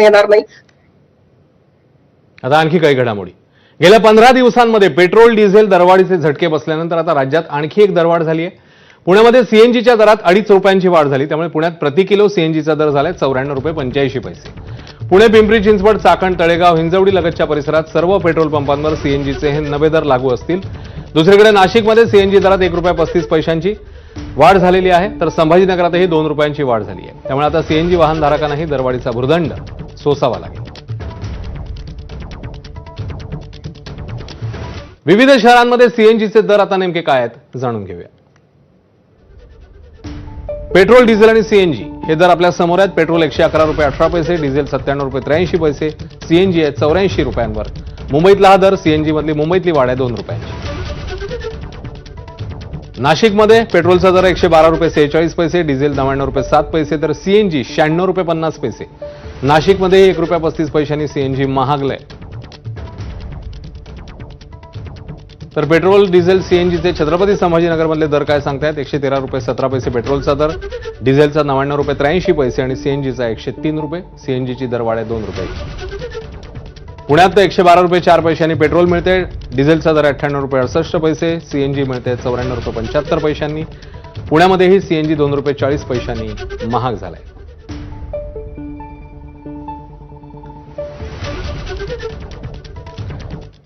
येणार नाही. आता आणखी काही घडामोडी. गेल्या 15 दिवसांमध्ये पेट्रोल डिझेल दरवाढीचे झटके बसल्यानंतर आता राज्यात आणखी एक दरवाढ झाली आहे. पुण्यामध्ये सीएनजीच्या दरात 2.5 रुपयांची वाढ झाली. त्यामुळे पुण्यात प्रति किलो सीएनजीचा दर झालाय 94 रुपये 85 पैसे. पुणे, पिंपरी चिंचवड, चाकण, तळेगाव, हिंजवडी लगतच्या परिसरात सर्व पेट्रोल पंपांवर सीएनजीचे हे नवे दर लागू असतील. दुसरीकडे नाशिकमध्ये सीएनजी दरात 1 रुपया 35 पैशांची वाढ झालेली आहे, तर संभाजीनगरातही 2 रुपयांची वाढ झाली आहे. त्यामुळे आता सीएनजी वाहनधारकांनाही दरवाढीचा भुर्दंड सोसावा लागेल. विविध शहरांमध्ये सीएनजीचे दर आता नेमके काय आहेत जाणून घेऊया. पेट्रोल, डिझेल आणि सीएनजी हे दर आपल्या समोर आहेत. पेट्रोल 111 रुपये 18 पैसे, डिझेल 97 रुपये 83 पैसे, सीएनजी आहे 84 रुपयांवर. मुंबईतला हा दर सीएनजी मधली मुंबईतली वाढ आहे 2 रुपयांची. नाशिकमध्ये पेट्रोलचा दर 112 रुपये 46 पैसे, डिझेल 99 रुपये 7 पैसे, तर सीएनजी 96 रुपये 50 पैसे. नाशिकमध्ये 1 रुपया 35 पैशांनी सीएनजी महागलंय. तर पेट्रोल, डिझेल, सीएनजीचे छत्रपती संभाजीनगरमधले दर काय सांगतायत. 113 रुपये 17 पैसे पेट्रोलचा दर, डिझेलचा 99 रुपये 83 पैसे आणि सीएनजीचा 103 रुपये. सीएनजीची दरवाढ आहे 2 रुपये. पुण्यात 112 रुपये 4 पैशांनी पेट्रोल मिळते, डिझेलचा दर 98 रुपये 68 पैसे, सीएनजी मिळते 94 रुपये 75 पैशांनी. पुण्यामध्येही सीएनजी 2 रुपये 40 पैशांनी महाग झालाय.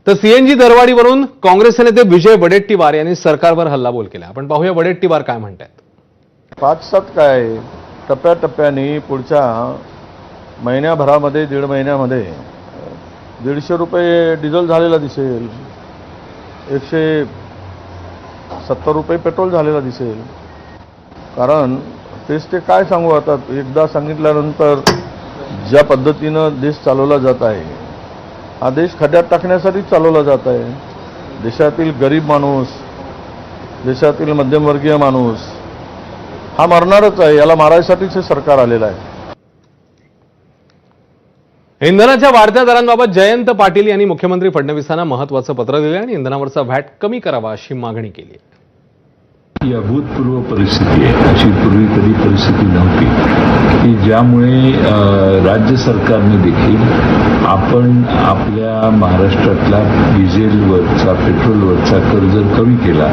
तर सीएनजी दरवाढीवरून काँग्रेसचे नेते विजय वडेट्टीवार यांनी सरकारवर हल्लाबोल केला. आपण पाहूया वडेट्टीवार काय म्हणतात. 5-7 काय टप्प्याटप्प्याने पुढच्या महिन्याभरामध्ये 1.5 महिन्यामध्ये 150 रुपये डिझेल झालेला दिसेल, 170 रुपये पेट्रोल झालेला दिसेल. कारण तेच ते काय सांगू आता, एकदा सांगितल्यानंतर ज्या पद्धतीनं देश चालवला जात आहे, हा देश खड्ड्यात टाकण्यासाठी चालवला जात आहे. देशातील गरीब माणूस, देशातील मध्यमवर्गीय माणूस हा मरणारच आहे. याला मारायसाठीच हे सरकार आलेलं आहे. इंधनाच्या वाढत्या दरांबाबत जयंत पाटील यांनी मुख्यमंत्री फडणवीसांना महत्त्वाचं पत्र दिले आणि इंधनावरचा व्हॅट कमी करावा अशी मागणी केली. ही अभूतपूर्व परिस्थिती आहे. अशी पूर्वी कधी परिस्थिती नव्हती की ज्यामुळे राज्य सरकारने देखील आपण आपल्या महाराष्ट्रातला डिझेलवरचा, पेट्रोलवरचा कर जर कमी केला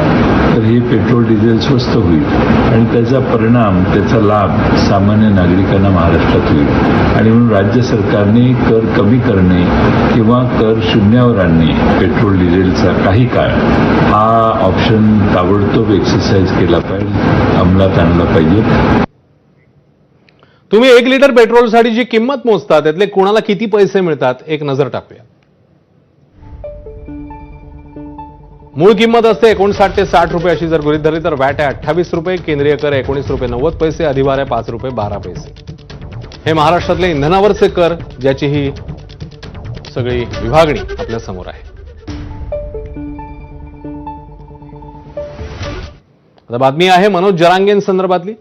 तर हे पेट्रोल डिझेल स्वस्त होईल आणि त्याचा परिणाम, त्याचा लाभ सामान्य नागरिकांना महाराष्ट्रात होईल. आणि म्हणून राज्य सरकारने कर कमी करणे किंवा कर शून्यावर आणणे पेट्रोल डिझेलचा काही काळ, हा ऑप्शन ताबडतोब एक्सरसाइज केला पाहिजे, अंमलात आणला पाहिजे. तुम्ही 1 लिटर पेट्रोलसाठी जी किंमत मोजता त्यातले कोणाला किती पैसे मिळतात एक नजर टाकूया. मूळ किंमत असते 59 ते 60 रुपये अशी जर गृहीत धरली तर व्हॅट आहे 28 रुपये, केंद्रीय कर 19 रुपये 90 पैसे, अधिभार आहे 5 रुपये 12 पैसे. हे महाराष्ट्रातले इंधनावरचे कर, ज्याची ही सगळी विभागणी आपल्या समोर आहे. आता बातमी आहे मनोज जरांगेंसंदर्भातली.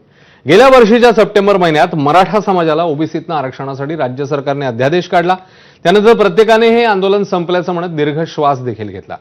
गेल्या वर्षीच्या सप्टेंबर महिन्यात मराठा समाजाला ओबीसीतनं आरक्षणासाठी राज्य सरकारने अध्यादेश काढला. त्यानंतर प्रत्येकाने हे आंदोलन संपल्याचं म्हणत दीर्घ श्वास देखील घेतला.